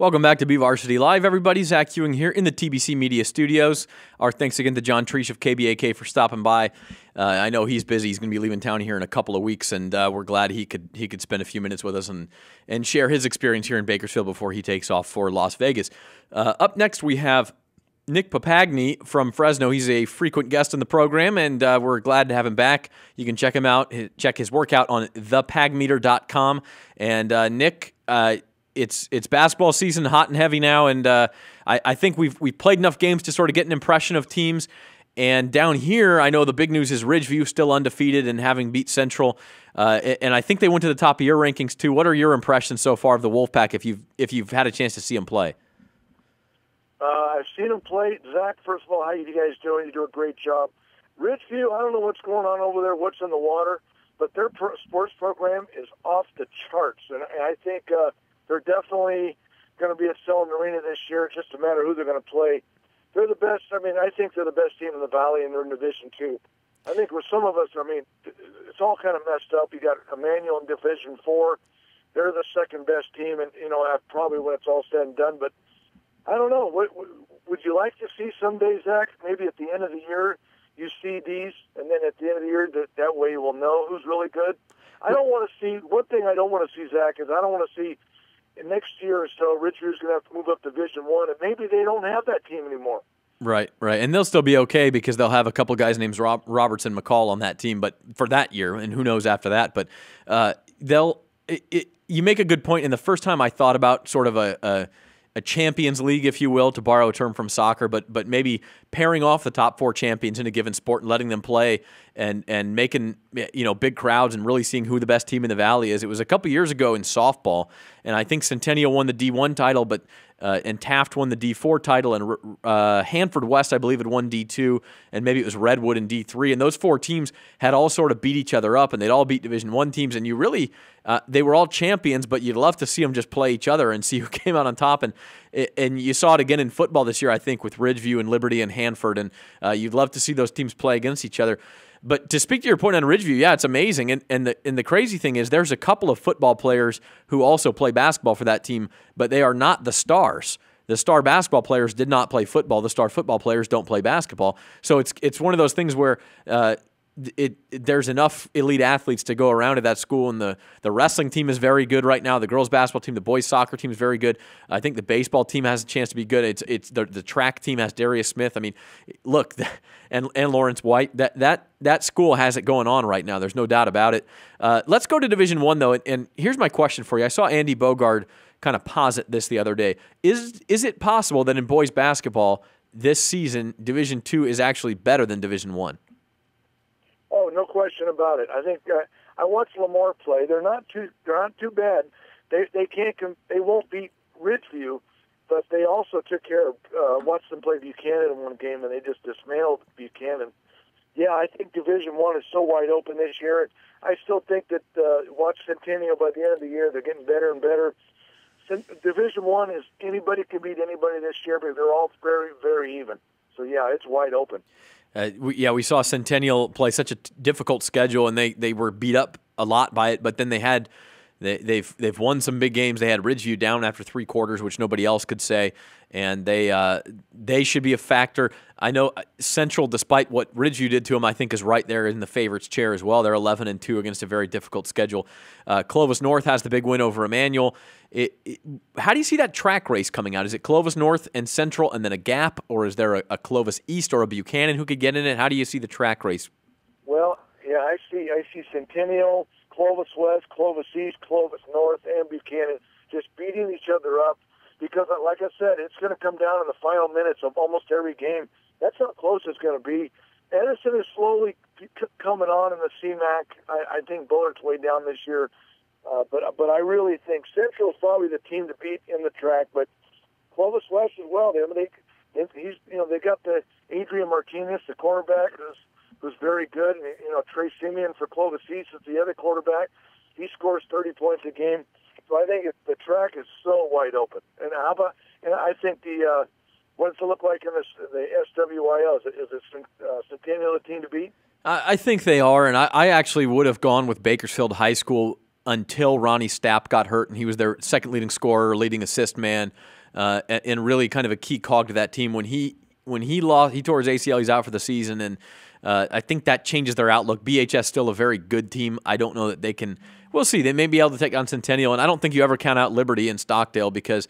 Welcome back to BVarsity Live, everybody. Zach Ewing here in the TBC Media Studios. Our thanks again to John Treesh of KBAK for stopping by. I know he's busy. He's going to be leaving town here in a couple of weeks, and we're glad he could spend a few minutes with us and share his experience here in Bakersfield before he takes off for Las Vegas. Up next, we have Nick Papagni from Fresno. He's a frequent guest in the program, and we're glad to have him back. You can check him out, check his workout on thepagmeter.com. And Nick, it's basketball season, hot and heavy now, and I think we've played enough games to sort of get an impression of teams. And down here, I know the big news is Ridgeview still undefeated and having beat Central, and I think they went to the top of your rankings too. What are your impressions so far of the Wolfpack if you've had a chance to see them play? I've seen them play. Zach, first of all, how you guys doing? You do a great job. Ridgeview, I don't know what's going on over there, what's in the water, but their sports program is off the charts, and I think they're definitely going to be at Selland Arena this year. It's just a matter of who they're going to play. They're the best. I mean, I think they're the best team in the Valley, and they're in Division II. I think with some of us, I mean, it's all kind of messed up. You got Emmanuel in Division IV. They're the second best team, and probably when it's all said and done. But I don't know. Would you like to see someday, Zach? Maybe at the end of the year, you see these, and then at the end of the year, that way you will know who's really good. I don't want to see. One thing I don't want to see, Zach, is I don't want to see. Next year or so, Ridgeview's going to have to move up to Division I, and maybe they don't have that team anymore. Right. And they'll still be okay because they'll have a couple guys named Robertson McCall on that team, but for that year, and who knows after that. But you make a good point. And the first time I thought about sort of a Champions League, if you will, to borrow a term from soccer, but maybe pairing off the top four champions in a given sport and letting them play and making big crowds and really seeing who the best team in the Valley is. It was a couple years ago in softball, and I think Centennial won the D1 title, and Taft won the D4 title, and Hanford West, I believe, had won D2, and maybe it was Redwood in D3, and those four teams had all sort of beat each other up, and they'd all beat Division I teams, and you really, they were all champions, but you'd love to see them just play each other and see who came out on top, and you saw it again in football this year, I think, with Ridgeview and Liberty and Hanford, and you'd love to see those teams play against each other. But to speak to your point on Ridgeview, yeah, it's amazing. And the crazy thing is there's a couple of football players who also play basketball for that team, but they are not the stars. The star basketball players did not play football. The star football players don't play basketball. So it's one of those things where there's enough elite athletes to go around at that school, and the wrestling team is very good right now. The girls basketball team, the boys soccer team is very good. I think the baseball team has a chance to be good. It's the track team has Darius Smith. I mean, look, and Lawrence White. That school has it going on right now. There's no doubt about it. Let's go to Division I though, and here's my question for you. I saw Andy Bogard kind of posit this the other day. Is it possible that in boys basketball this season Division II is actually better than Division I? Oh, no question about it. I think I watched Lamar play. They're not too bad. They won't beat Ridgeview, but they also took care of watched them play Buchanan in one game, and they just dismantled Buchanan. Yeah, I think Division I is so wide open this year. I still think that watch Centennial by the end of the year, they're getting better and better. Division I is anybody can beat anybody this year, but they're all very, very even. So yeah, it's wide open. We saw Centennial play such a difficult schedule, and they were beat up a lot by it. But then they've won some big games. They had Ridgeview down after 3 quarters, which nobody else could say, and they should be a factor. I know Central, despite what Ridgeview did to them, I think is right there in the favorites chair as well. They're 11-2 against a very difficult schedule. Clovis North has the big win over Emmanuel. How do you see that track race coming out? Is it Clovis North and Central and then a gap, or is there a Clovis East or a Buchanan who could get in it? How do you see the track race? Well, yeah, I see Centennial, Clovis West, Clovis East, Clovis North, and Buchanan just beating each other up because, like I said, it's going to come down in the final minutes of almost every game. That's how close it's going to be. Edison is slowly coming on in the CMAC. I think Bullard's way down this year. But I really think Central is probably the team to beat in the track, but Clovis West as well. They got the Adrian Martinez, the quarterback, who's very good. And, Trey Simeon for Clovis East is the other quarterback. He scores 30 points a game. So I think the track is so wide open. And I think what does it look like in the SWIL? Is it Centennial the team to beat? I think they are, and I actually would have gone with Bakersfield High School until Ronnie Stapp got hurt, and he was their second leading scorer, leading assist man, and really kind of a key cog to that team. When he lost, he tore his ACL. He's out for the season, and I think that changes their outlook. BHS still a very good team. I don't know that they can. We'll see. They may be able to take on Centennial, and I don't think you ever count out Liberty and Stockdale because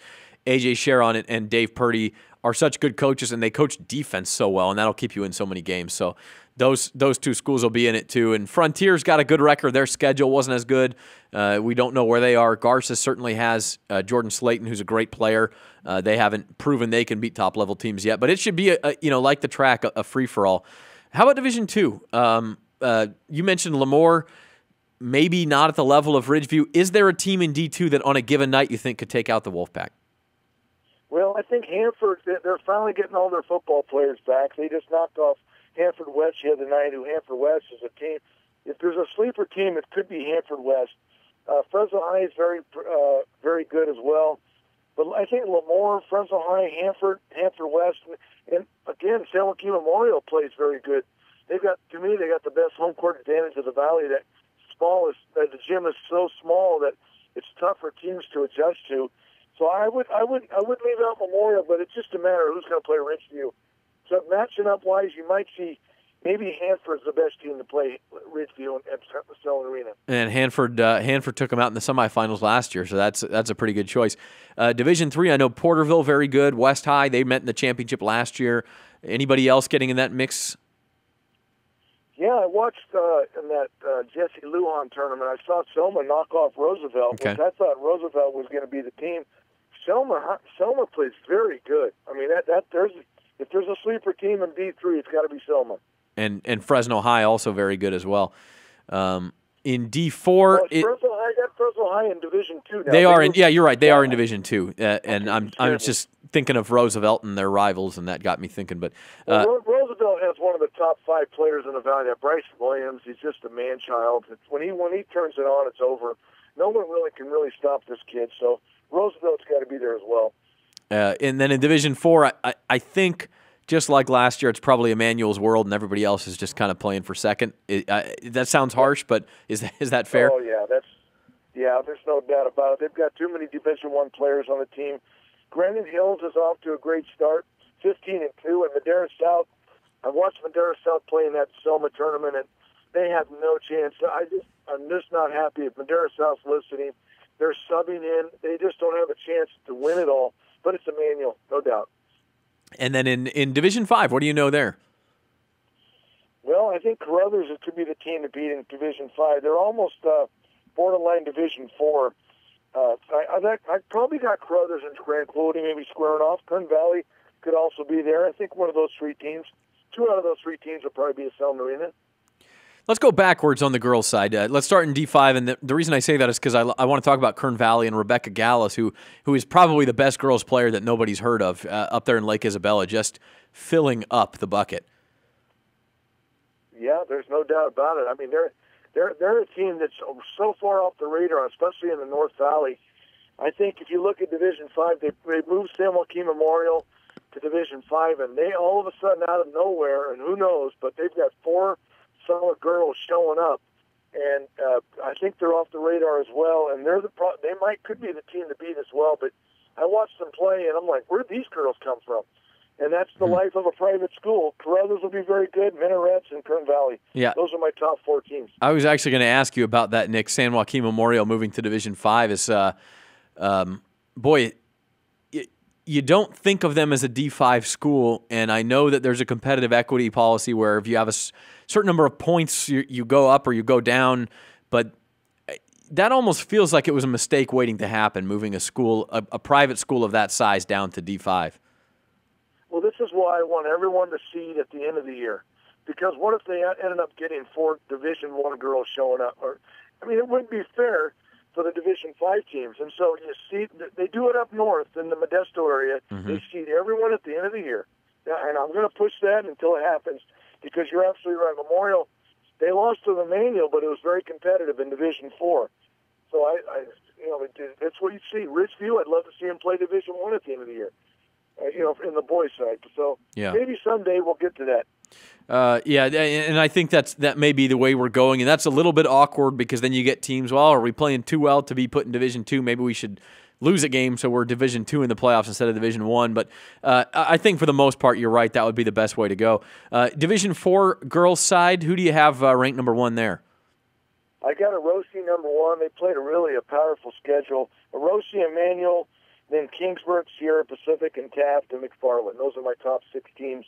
A.J. Sharon and Dave Purdy are such good coaches, and they coach defense so well, and that'll keep you in so many games. So those two schools will be in it too. And Frontier's got a good record. Their schedule wasn't as good. We don't know where they are. Garces certainly has Jordan Slayton, who's a great player. They haven't proven they can beat top-level teams yet, but it should be, like the track, a free-for-all. How about Division II? You mentioned Lemoore, maybe not at the level of Ridgeview. Is there a team in D2 that on a given night you think could take out the Wolfpack? Well, I think Hanford, they're finally getting all their football players back. They just knocked off Hanford West the other night, who Hanford West is a team. If there's a sleeper team, it could be Hanford West. Fresno High is very good as well. But I think Lemoore, Fresno High, Hanford West, and again, San Joaquin Memorial plays very good. They got the best home court advantage of the Valley. That the gym is so small that it's tough for teams to adjust to. So I would leave out Memorial, but it's just a matter of who's going to play Ridgeview. So matching up wise, you might see maybe Hanford's the best team to play Ridgeview at Stone Arena. And Hanford took them out in the semifinals last year, so that's a pretty good choice. Division III, I know Porterville very good. West High, they met in the championship last year. Anybody else getting in that mix? Yeah, I watched in that Jesse Lujan tournament. I saw Selma knock off Roosevelt, okay, which I thought Roosevelt was going to be the team. Selma plays very good. I mean, if there's a sleeper team in D3, it's got to be Selma. And Fresno High also very good as well. In D4, Fresno High in Division II now. They are in. Yeah, you're right. They are in Division II, and I'm just thinking of Roosevelt and their rivals, and that got me thinking. But Roosevelt has one of the top 5 players in the Valley. That Bryce Williams, he's just a man child. When he turns it on, it's over. No one can stop this kid. So Roosevelt's got to be there as well. And then in Division IV, I think just like last year, it's probably Emmanuel's World, and everybody else is just kind of playing for second. That sounds harsh, but is that fair? Oh yeah, there's no doubt about it. They've got too many Division I players on the team. Granite Hills is off to a great start, 15-2, and Madera South. I watched Madera South play in that Selma tournament, and they have no chance. I'm just not happy if Madera South's listening. They're subbing in. They just don't have a chance to win it all. But it's Emmanuel, no doubt. And then in Division V, what do you know there? Well, I think Carruthers could be the team to beat in Division V. They're almost borderline Division IV. I probably got Carruthers and Tranquility maybe squaring off. Kern Valley could also be there. I think one of those 3 teams, 2 out of those 3 teams will probably be a Selma Arena. Let's go backwards on the girls' side. Let's start in D5, and the reason I say that is because I want to talk about Kern Valley and Rebecca Gallus, who is probably the best girls player that nobody's heard of up there in Lake Isabella, just filling up the bucket. Yeah, there's no doubt about it. I mean, they're a team that's so far off the radar, especially in the North Valley. I think if you look at Division V, they moved San Joaquin Memorial to Division V, and they all of a sudden out of nowhere, and who knows, but they've got 4 solid girls showing up, and I think they're off the radar as well. And could be the team to beat as well. But I watched them play, and I'm like, where did these girls come from? And that's the life of a private school. Carruthers will be very good. Minarets and Kern Valley. Yeah, those are my top 4 teams. I was actually going to ask you about that, Nick. San Joaquin Memorial moving to Division V is, boy. You don't think of them as a D5 school, and I know that there's a competitive equity policy where if you have a certain number of points, you go up or you go down, but that almost feels like it was a mistake waiting to happen, moving a private school of that size down to D5. Well, this is why I want everyone to seed at the end of the year, because what if they ended up getting 4 Division I girls showing up? It wouldn't be fair for the Division V teams. And so you see, they do it up north in the Modesto area. Mm-hmm. They seed everyone at the end of the year. And I'm going to push that until it happens, because you're absolutely right. Memorial, they lost to Emmanuel, but it was very competitive in Division IV. So that's what you see. Ridgeview, I'd love to see him play Division I at the end of the year, in the boys' side. So maybe someday we'll get to that. Yeah, and I think that may be the way we're going, and that's a little bit awkward because then you get teams. Well, are we playing too well to be put in Division II? Maybe we should lose a game so we're Division II in the playoffs instead of Division I. But I think for the most part, you're right. That would be the best way to go. Division IV girls side, who do you have ranked number 1 there? I got Orosi number 1. They played a powerful schedule. Orosi, Emmanuel, then Kingsburg, Sierra Pacific, and Taft and McFarland. Those are my top 6 teams.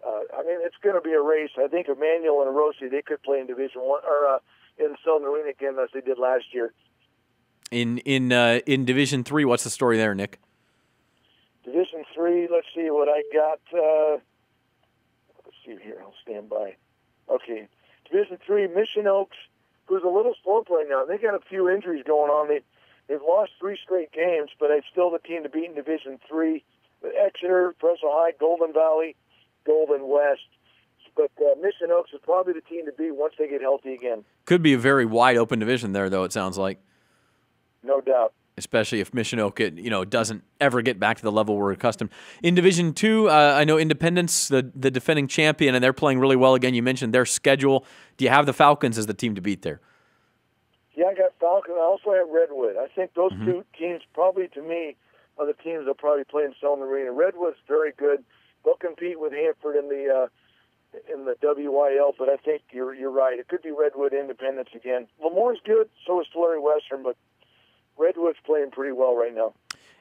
I mean, it's going to be a race. I think Emmanuel and Orosi, they could play in Division I or in Southern Arena again as they did last year. In Division III, what's the story there, Nick? Division III, let's see what I got. Let's see here. I'll stand by. Okay. Division III, Mission Oaks, who's a little slow right now. They got a few injuries going on. They've lost 3 straight games, but they're still the team to beat in Division III. Exeter, Fresno High, Golden Valley, Golden West. But Mission Oaks is probably the team to beat once they get healthy again. Could be a very wide open division there, though, it sounds like. No doubt. Especially if Mission Oak, doesn't ever get back to the level we're accustomed. In Division II, I know Independence, the defending champion, and they're playing really well again. You mentioned their schedule. Do you have the Falcons as the team to beat there? Yeah, I got Falcons. I also have Redwood. I think those 2 teams probably, to me, are the teams that'll probably play in Southern Arena. Redwood's very good. They'll compete with Hanford in the WYL, but I think you're right. It could be Redwood Independence again. Lemore's good, so is Tulare Western, but Redwood's playing pretty well right now.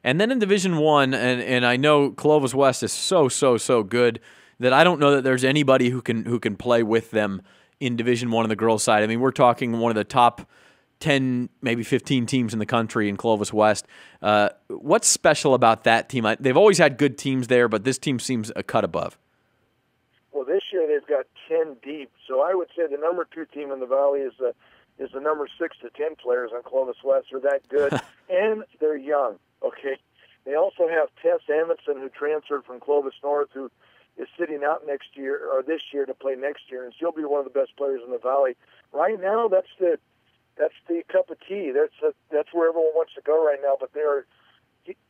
And then in Division I, and I know Clovis West is so good that I don't know that there's anybody who can play with them in Division I on the girls' side. I mean, we're talking one of the top 10, maybe 15 teams in the country in Clovis West. What's special about that team? They've always had good teams there, but this team seems a cut above. Well, this year they've got 10 deep, so I would say the number 2 team in the Valley is the number 6 to 10 players on Clovis West. They're that good, and they're young, okay? They also have Tess Amundsen, who transferred from Clovis North, who is sitting out next year, or this year, to play next year, and she'll be one of the best players in the Valley. Right now, that's the cup of tea. That's where everyone wants to go right now, but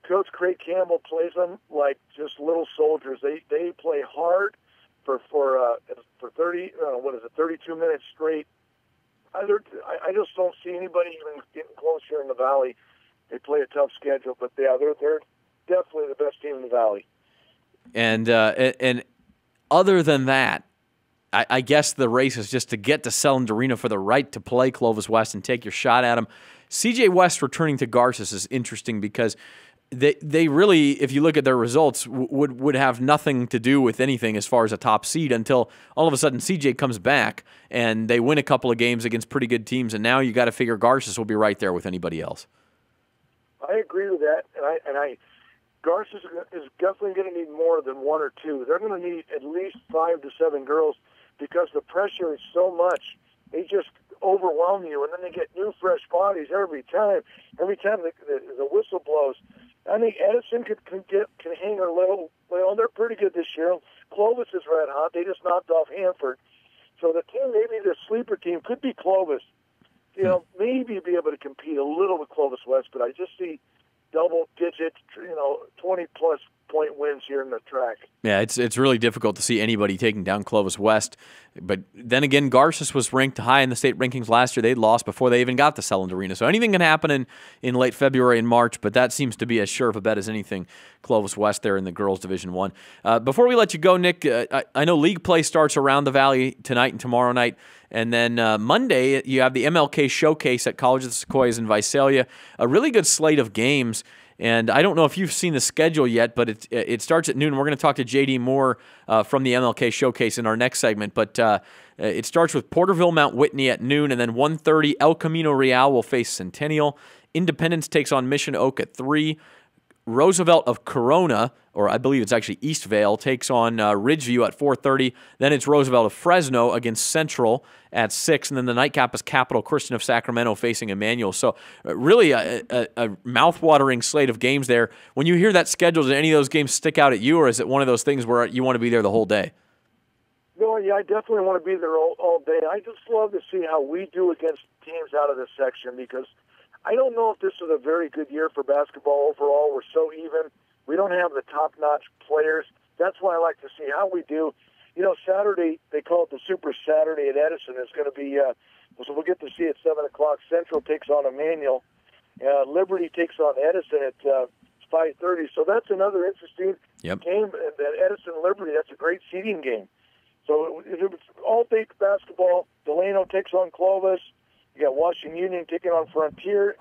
Coach Craig Campbell plays them like just little soldiers. They play hard for 32 minutes straight. I just don't see anybody even getting close here in the Valley. They play a tough schedule, but they're definitely the best team in the Valley. And other than that, I guess the race is just to get to Selland Arena for the right to play Clovis West and take your shot at them. CJ West returning to Garces is interesting because they really, if you look at their results, would have nothing to do with anything as far as a top seed until all of a sudden CJ comes back and they win a couple of games against pretty good teams, and now you got to figure Garces will be right there with anybody else. I agree with that, and Garces is definitely going to need more than 1 or 2. They're going to need at least 5 to 7 girls because the pressure is so much. They just overwhelm you, and then they get new, fresh bodies every time. Every time the whistle blows. I think Edison can hang a little. Well, they're pretty good this year. Clovis is red hot. They just knocked off Hanford. So the team, maybe the sleeper team, could be Clovis. Maybe be able to compete a little with Clovis West, but I just see double-digit, 20-plus point wins here in the track. Yeah, it's really difficult to see anybody taking down Clovis West. But then again, Garces was ranked high in the state rankings last year. They'd lost before they even got to Selland Arena. So anything can happen in late February and March, but that seems to be as sure of a bet as anything, Clovis West there in the girls' Division I. Before we let you go, Nick, I know league play starts around the Valley tonight and tomorrow night. And then Monday, you have the MLK Showcase at College of the Sequoias in Visalia. A really good slate of games. And I don't know if you've seen the schedule yet, but it starts at noon. We're going to talk to J.D. Moore from the MLK Showcase in our next segment. But it starts with Porterville Mount Whitney at noon, and then 1:30, El Camino Real will face Centennial. Independence takes on Mission Oak at 3. Roosevelt of Corona, or I believe it's actually Eastvale, takes on Ridgeview at 4:30. Then it's Roosevelt of Fresno against Central at 6. And then the nightcap is Capital Christian of Sacramento facing Emmanuel. So really a mouth-watering slate of games there. When you hear that schedule, do any of those games stick out at you, or is it one of those things where you want to be there the whole day? No, yeah, I definitely want to be there all day. I just love to see how we do against teams out of this section because I don't know if this is a very good year for basketball overall. We're so even. We don't have the top-notch players. That's why I like to see how we do. Saturday, they call it the Super Saturday at Edison. It's going to be, so we'll get to see at 7 o'clock. Central takes on Emmanuel. Liberty takes on Edison at 5:30. So that's another interesting game. At Edison Liberty, that's a great seeding game. So it's all big basketball. Delano takes on Clovis. You got Washington Union taking on Frontier.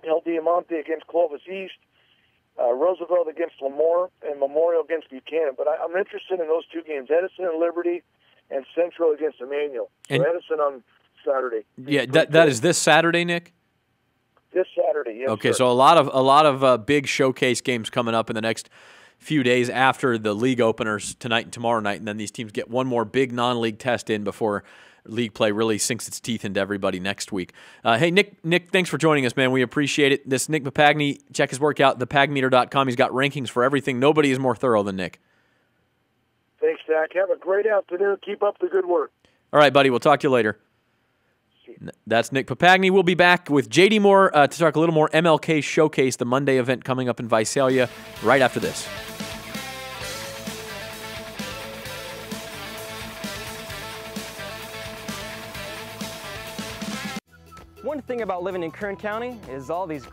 El Diamante against Clovis East. Roosevelt against Lemoore, and Memorial against Buchanan. But I'm interested in those two games, Edison and Liberty, and Central against Emmanuel. So Edison on Saturday. Yeah, that is this Saturday, Nick? This Saturday, yes. Okay, sir. so a lot of big showcase games coming up in the next few days after the league openers tonight and tomorrow night, and then these teams get one more big non-league test in before league play really sinks its teeth into everybody next week. Hey, Nick, thanks for joining us, man. We appreciate it. This Nick Papagni, check his work out, thepagmeter.com. He's got rankings for everything. Nobody is more thorough than Nick. Thanks, Zach. Have a great afternoon. Keep up the good work. All right, buddy. We'll talk to you later. That's Nick Papagni. We'll be back with J.D. Moore to talk a little more MLK Showcase, the Monday event coming up in Visalia, right after this. One thing about living in Kern County is all these